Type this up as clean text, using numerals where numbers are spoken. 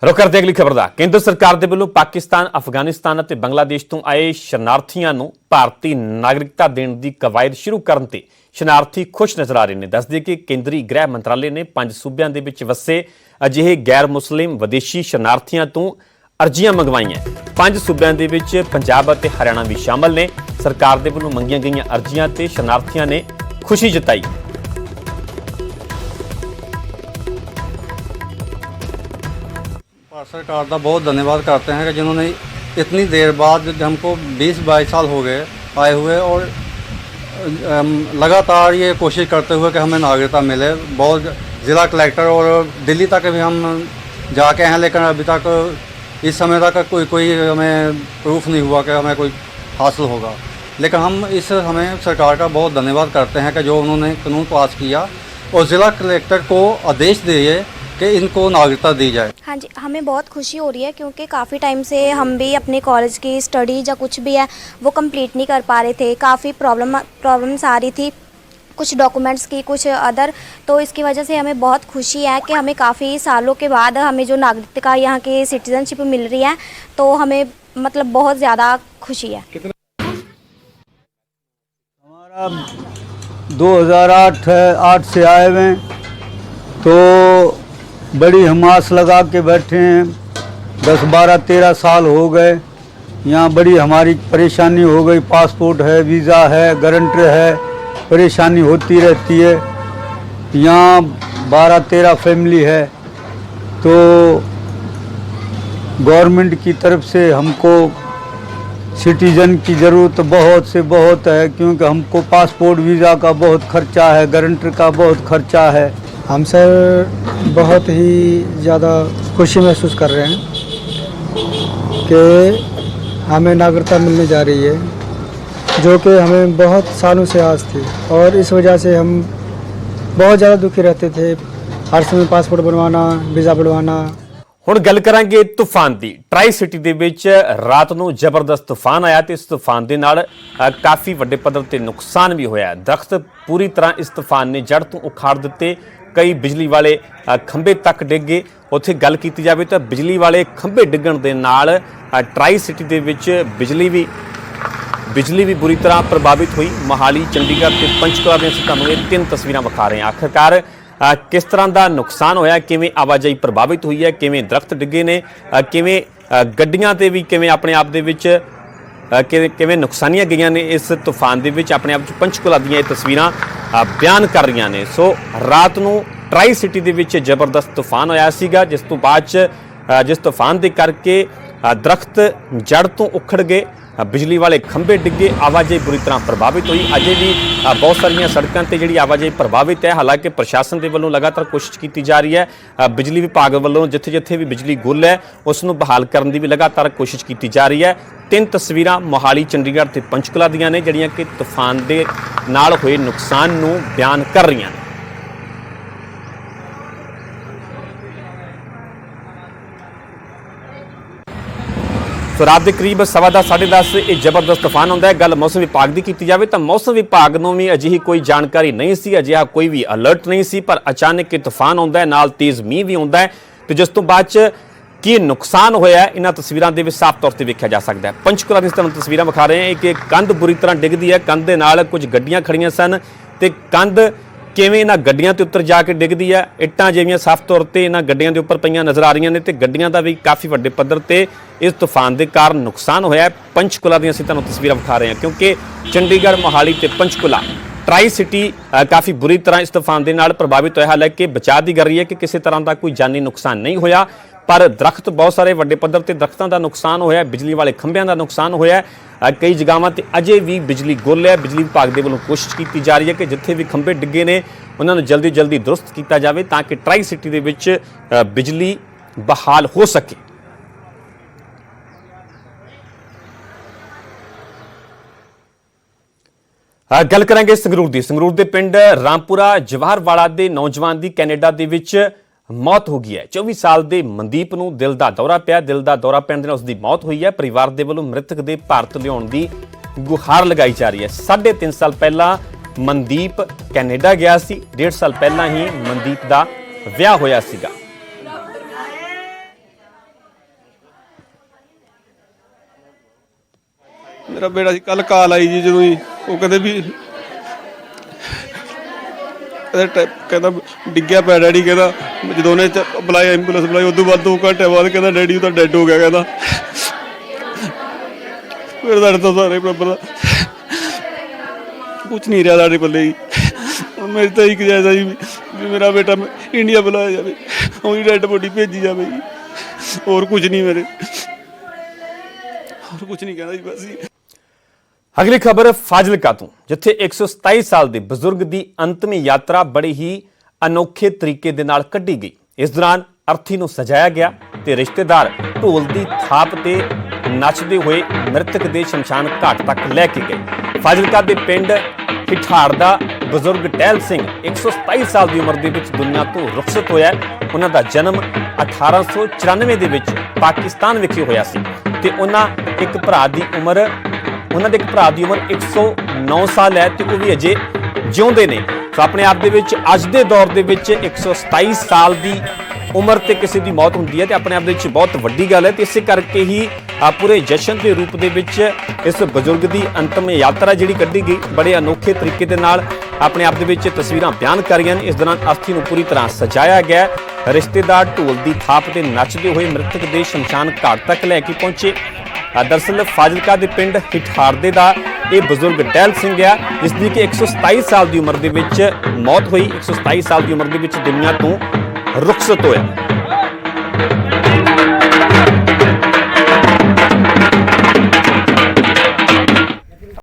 रुक करते अगली खबर दा केंद्र सरकार दे वल्लों पाकिस्तान, अफगानिस्तान ਅਤੇ ਬੰਗਲਾਦੇਸ਼ ਤੋਂ ਆਏ ਸ਼ਰਨਾਰਥੀਆਂ ਨੂੰ ਭਾਰਤੀ ਨਾਗਰਿਕਤਾ ਦੇਣ ਦੀ ਕਵਾਇਦ ਸ਼ੁਰੂ ਕਰਨ ਤੇ ਸ਼ਰਨਾਰਥੀ ਖੁਸ਼ ਨਜ਼ਰ ਆ ਰਹੇ ਨੇ। ਦੱਸਦੇ ਕਿ ਕੇਂਦਰੀ ਗ੍ਰਹਿ ਮੰਤਰਾਲੇ ਨੇ 5 ਸੂਬਿਆਂ ਦੇ ਵਿੱਚ ਵਸੇ ਅਜਿਹੇ ਗੈਰ ਮੁਸਲਿਮ ਵਿਦੇਸ਼ੀ ਸ਼ਰਨਾਰਥੀਆਂ ਤੋਂ ਅਰਜ਼ੀਆਂ ਮੰਗਵਾਈਆਂ। 5 ਸੂਬਿਆਂ ਦੇ ਵਿੱਚ ਪੰਜਾਬ ਅਤੇ ਹਰਿਆਣਾ ਵੀ ਸ਼ਾਮਲ ਨੇ। ਸਰਕਾਰ ਦੇ ਵੱਲੋਂ ਮੰਗੀਆਂ ਗਈਆਂ ਅਰਜ਼ੀਆਂ ਤੇ ਸ਼ਰਨਾਰਥੀਆਂ ਨੇ ਖੁਸ਼ੀ ਜਤਾਈ। भारत सरकार का बहुत धन्यवाद करते हैं कि जिन्होंने इतनी देर बाद हमको 20-22 साल हो गए आए हुए और लगातार ये कोशिश करते हुए कि हमें नागरिकता मिले। बहुत ज़िला कलेक्टर और दिल्ली तक भी हम जाके हैं, लेकिन अभी तक इस समय तक कोई हमें प्रूफ नहीं हुआ कि हमें कोई हासिल होगा। लेकिन हम हमें सरकार का बहुत धन्यवाद करते हैं कि जो उन्होंने कानून पास किया और ज़िला कलेक्टर को आदेश दिए कि इनको नागरिकता दी जाए। हाँ जी, हमें बहुत खुशी हो रही है क्योंकि काफ़ी टाइम से हम भी अपने कॉलेज की स्टडी या कुछ भी है वो कंप्लीट नहीं कर पा रहे थे। काफ़ी प्रॉब्लम्स आ रही थी, कुछ डॉक्यूमेंट्स की, कुछ अदर। तो इसकी वजह से हमें बहुत खुशी है कि हमें काफ़ी सालों के बाद हमें जो नागरिकता यहाँ की सिटीजनशिप मिल रही है, तो हमें मतलब बहुत ज़्यादा खुशी है। हमारा 2008 से आए हुए हैं, तो बड़ी हमास लगा के बैठे हैं। 10-12-13 साल हो गए। यहाँ बड़ी हमारी परेशानी हो गई। पासपोर्ट है, वीज़ा है, गारंटर है, परेशानी होती रहती है। यहाँ 12-13 फैमिली है, तो गवर्नमेंट की तरफ से हमको सिटीज़न की ज़रूरत बहुत से बहुत है, क्योंकि हमको पासपोर्ट वीज़ा का बहुत ख़र्चा है, गारंटर का बहुत ख़र्चा है। हम सर बहुत ही ज़्यादा खुशी महसूस कर रहे हैं कि हमें नागरिकता मिलने जा रही है, जो कि हमें बहुत सालों से आस थी। और इस वजह से हम बहुत ज़्यादा दुखी रहते थे, हर समय पासपोर्ट बनवाना, वीज़ा बनवाना। ਹੁਣ ਗੱਲ ਕਰਾਂਗੇ ਤੂਫਾਨ ਦੀ। ਟਰਾਈ ਸਿਟੀ ਦੇ ਵਿੱਚ ਰਾਤ ਨੂੰ ਜ਼ਬਰਦਸਤ ਤੂਫਾਨ ਆਇਆ ਤੇ ਇਸ ਤੂਫਾਨ ਦੇ ਨਾਲ ਕਾਫੀ ਵੱਡੇ ਪੱਧਰ ਤੇ ਨੁਕਸਾਨ ਵੀ ਹੋਇਆ। ਦਰਖਤ ਪੂਰੀ ਤਰ੍ਹਾਂ ਇਸ ਤੂਫਾਨ ਨੇ ਜੜ ਤੋਂ ਉਖਾੜ ਦਿੱਤੇ। ਕਈ ਬਿਜਲੀ ਵਾਲੇ ਖੰਭੇ ਤੱਕ ਡਿੱਗ ਗਏ। ਉੱਥੇ ਗੱਲ ਕੀਤੀ ਜਾਵੇ ਤਾਂ ਬਿਜਲੀ ਵਾਲੇ ਖੰਭੇ ਡਿੱਗਣ ਦੇ ਨਾਲ ਟਰਾਈ ਸਿਟੀ ਦੇ ਵਿੱਚ ਬਿਜਲੀ ਵੀ ਬੁਰੀ ਤਰ੍ਹਾਂ ਪ੍ਰਭਾਵਿਤ ਹੋਈ। ਮੋਹਾਲੀ, ਚੰਡੀਗੜ੍ਹ ਤੇ ਪੰਚਕੂਲਾ ਦੀਆਂ ਅਸੀਂ ਤੁਹਾਨੂੰ ਇਹ 3 ਤਸਵੀਰਾਂ ਵਿਖਾ ਰਹੇ ਹਾਂ। ਆਖਿਰਕਾਰ किस तरह का नुकसान होया, किवें आवाजाही प्रभावित हुई है, किवें दरख्त डिगे ने, किवें गड्डियां ते भी किवें अपने आप दे विच किवें नुकसानियां गईयां ने। इस तूफान दे विच अपने आप पंचकुला दीयां ये तस्वीरां बयान कर रही ने। सो रात नूं ट्राई सिटी दे विच जबरदस्त तूफान होया सीगा, जिस तो बाद जिस तूफान दे करके दरख्त जड़ तो उखड़ गए, बिजली वाले खंभे डिगे, आवाजाही बुरी तरह प्रभावित हुई। अजे भी बहुत सारिया सड़कों पर जी आवाजाही प्रभावित है। हालांकि प्रशासन के वलों लगातार कोशिश की जा रही है। बिजली विभाग वलों जिथे जिथे भी बिजली गुल है उसनूं बहाल करने की भी लगातार कोशिश की जा रही है। 3 तस्वीरां मोहाली, चंडीगढ़ ते पंचकुला दीयां ने जिहड़ियां कि तूफान दे नाल होए नुकसान नूं बयान कर रही हैं। सो रात के करीब 10:15 ये जबरदस्त तूफान आता है। गल मौसम विभाग की की जाए तो मौसम विभाग को भी अजिही कोई जानकारी नहीं सी, अजिहा कोई भी अलर्ट नहीं सी, पर अचानक ये तूफान आता है, नाल तेज़ मीह भी आता है। तो जिस तो बाद की नुकसान होया इन्हां तस्वीरां दे विच साफ तौर पर वेख्या जा सकता है। पंचकुला दी तुहानूं तस्वीरां विखा रहे हैं कि कंध बुरी तरह डिगदी है। कंध दे नाल कुछ गड्डियां खड़ियां सन ते कंध किवें इन्हां गड्डियां ते उत्तर जाके डिगदी है। इट्टां जिहियां साफ तौर पर इन्हां गड्डियां दे उपर पईयां नज़र आ रही ने ते गड्डियां दा भी काफ़ी वड्डे पद्धर ते इस तूफान के कारण नुकसान होया। पंचकुला दी असीं तुहानूं तस्वीरां विखा रहे हैं क्योंकि चंडीगढ़, मोहाली ते पंचकुला ट्राई सिटी काफ़ी बुरी तरह इस तूफान के नाल प्रभावित होया। हालांकि बचाव की कर रही है कि किसी तरह का कोई जानी नुकसान नहीं होया, पर दरख्त बहुत सारे वड्डे पद्धर ते दरख्तों का नुकसान होया, बिजली वाले खंभियां का नुकसान होया। कई जगहों पर अजे भी बिजली गुल है। बिजली विभाग के वलों कोशिश की जा रही है कि जिथे भी खंभे डिगे ने उन्होंने जल्दी जल्दी दुरुस्त किया जाए ताकि ट्राई सिटी के विच बिजली बहाल हो सके। गल करांगे संगरूर दी। संगरूर दे पिंड रामपुरा जवाहरवाड़ा दे नौजवान दी कैनेडा दे विच मौत हो गई है। 24 साल के मनदीप नूं दिल का दौरा पिया। दिल का दौरा पैण दे नाल उसकी मौत हुई है। परिवार के वलों मृतक के भारत लियाउण दी गुहार लगाई जा रही है। 3.5 साल पहला मनदीप कैनेडा गया सी। 1.5 साल पहला ही मनदीप का विआह होया सीगा। ਮੇਰਾ ਬੇਟਾ ਸੀ ਕੱਲ ਕਾਲ ਆਈ ਜੀ ਜਦੋਂ ਹੀ ਉਹ ਕਹਿੰਦੇ ਵੀ ਕਹਿੰਦਾ ਡਿੱਗਿਆ ਪਿਆ ਡੈਡੀ, ਕਹਿੰਦਾ ਜਦੋਂ ਉਹਨੇ ਬੁਲਾਈ ਐਂਬੂਲੈਂਸ ਬੁਲਾਈ ਉਦੋਂ ਬਾਅਦ 2 ਘੰਟੇ ਬਾਅਦ ਕਹਿੰਦਾ ਡੈਡੀ ਤਾਂ ਡੈਡ ਹੋ ਗਿਆ, ਕਹਿੰਦਾ ਫਿਰ ਸਾਡੇ ਤੋਂ ਸਾਰੇ ਬਰਾਬਰ ਦਾ ਕੁਛ ਨਹੀਂ ਰਿਹਾ ਸਾਡੇ ਪੱਲੇ ਜੀ। ਹੁਣ ਮੇਰੀ ਤਾਂ ਇੱਕ ਜਾਇਜ਼ਾ ਜੀ ਵੀ ਮੇਰਾ ਬੇਟਾ ਇੰਡੀਆ ਬੁਲਾਇਆ ਜਾਵੇ, ਉਹਦੀ ਡੈਡ ਬੋਡੀ ਭੇਜੀ ਜਾਵੇ ਜੀ, ਹੋਰ ਕੁਝ ਨਹੀਂ ਮੇਰੇ, ਹੋਰ ਕੁਝ ਨਹੀਂ ਕਹਿੰਦਾ ਜੀ ਬਸ ਜੀ। ਅਗਲੀ ਖਬਰ ਫਾਜ਼ਿਲਕਾ ਤੋਂ, ਜਿੱਥੇ 127 ਸਾਲ ਦੇ ਬਜ਼ੁਰਗ ਦੀ ਅੰਤਮੀ ਯਾਤਰਾ ਬੜੀ ਹੀ ਅਨੋਖੇ ਤਰੀਕੇ ਦੇ ਨਾਲ ਕੱਢੀ ਗਈ। ਇਸ ਦੌਰਾਨ ਅਰਥੀ ਨੂੰ ਸਜਾਇਆ ਗਿਆ ਤੇ ਰਿਸ਼ਤੇਦਾਰ ਢੋਲ ਦੀ ਥਾਪ ਤੇ ਨੱਚਦੇ ਹੋਏ ਮ੍ਰਿਤਕ ਦੇ ਸ਼ਮਸ਼ਾਨ ਘਾਟ ਤੱਕ ਲੈ ਕੇ ਗਏ। ਫਾਜ਼ਿਲਕਾ ਦੇ ਪਿੰਡ ਹਿਠਾੜ ਦਾ ਬਜ਼ੁਰਗ ਟਹਿਲ ਸਿੰਘ 127 ਸਾਲ ਦੀ ਉਮਰ ਦੇ ਵਿੱਚ ਦੁਨੀਆ ਤੋਂ ਰੁਖਸਤ ਹੋਇਆ। ਉਹਨਾਂ ਦਾ ਜਨਮ 1894 ਦੇ ਵਿੱਚ ਪਾਕਿਸਤਾਨ ਵਿਖੇ ਹੋਇਆ ਸੀ ਤੇ ਉਹਨਾਂ ਦੇ ਇੱਕ ਭਰਾ ਦੀ ਉਮਰ 109 ਸਾਲ ਹੈ ਤੇ ਉਹ ਵੀ ਅਜੇ ਜਿਉਂਦੇ ਨੇ। ਸੋ ਆਪਣੇ ਆਪ ਦੇ ਵਿੱਚ ਅੱਜ ਦੇ ਦੌਰ ਦੇ ਵਿੱਚ 127 ਸਾਲ ਦੀ ਉਮਰ ਤੇ ਕਿਸੇ ਦੀ ਮੌਤ ਹੁੰਦੀ ਹੈ ਤੇ ਆਪਣੇ ਆਪ ਦੇ ਵਿੱਚ ਬਹੁਤ ਵੱਡੀ ਗੱਲ ਹੈ ਤੇ ਇਸੇ ਕਰਕੇ ਹੀ ਪੂਰੇ ਜਸ਼ਨ ਦੇ ਰੂਪ ਦੇ ਵਿੱਚ ਇਸ ਬਜ਼ੁਰਗ ਦੀ ਅੰਤਮ ਯਾਤਰਾ ਜਿਹੜੀ ਕੱਢੀ ਗਈ ਬੜੇ ਅਨੋਖੇ ਤਰੀਕੇ ਦੇ ਨਾਲ ਆਪਣੇ ਆਪ ਦੇ ਵਿੱਚ ਤਸਵੀਰਾਂ ਬਿਆਨ ਕਰੀਆਂ ਨੇ। ਇਸ ਦੌਰਾਨ ਅਰਥੀ ਨੂੰ ਪੂਰੀ ਤਰ੍ਹਾਂ ਸਜਾਇਆ ਗਿਆ। ਰਿਸ਼ਤੇਦਾਰ ਢੋਲ ਦੀ ਥਾਪ ਤੇ ਨੱਚਦੇ ਹੋਏ ਮ੍ਰਿਤਕ ਦੇ ਸ਼ਮਸ਼ਾਨ ਘਾਟ ਤੱਕ ਲੈ ਕੇ ਪਹੁੰਚੇ। ਦਰਅਸਲ ਫਾਜ਼ਿਲਕਾ ਦੇ ਪਿੰਡ ਹਿਠਾੜਦੇ ਦਾ ਇਹ ਬਜ਼ੁਰਗ ਟਹਿਲ ਸਿੰਘ ਆ, ਜਿਸ ਦੀ ਕਿ 127 ਸਾਲ ਦੀ ਉਮਰ ਦੇ ਵਿੱਚ ਮੌਤ ਹੋਈ। 127 ਸਾਲ ਦੀ ਉਮਰ ਦੇ ਵਿੱਚ ਦੁਨੀਆ ਤੋਂ ਰੁਖਸਤ ਹੋਇਆ।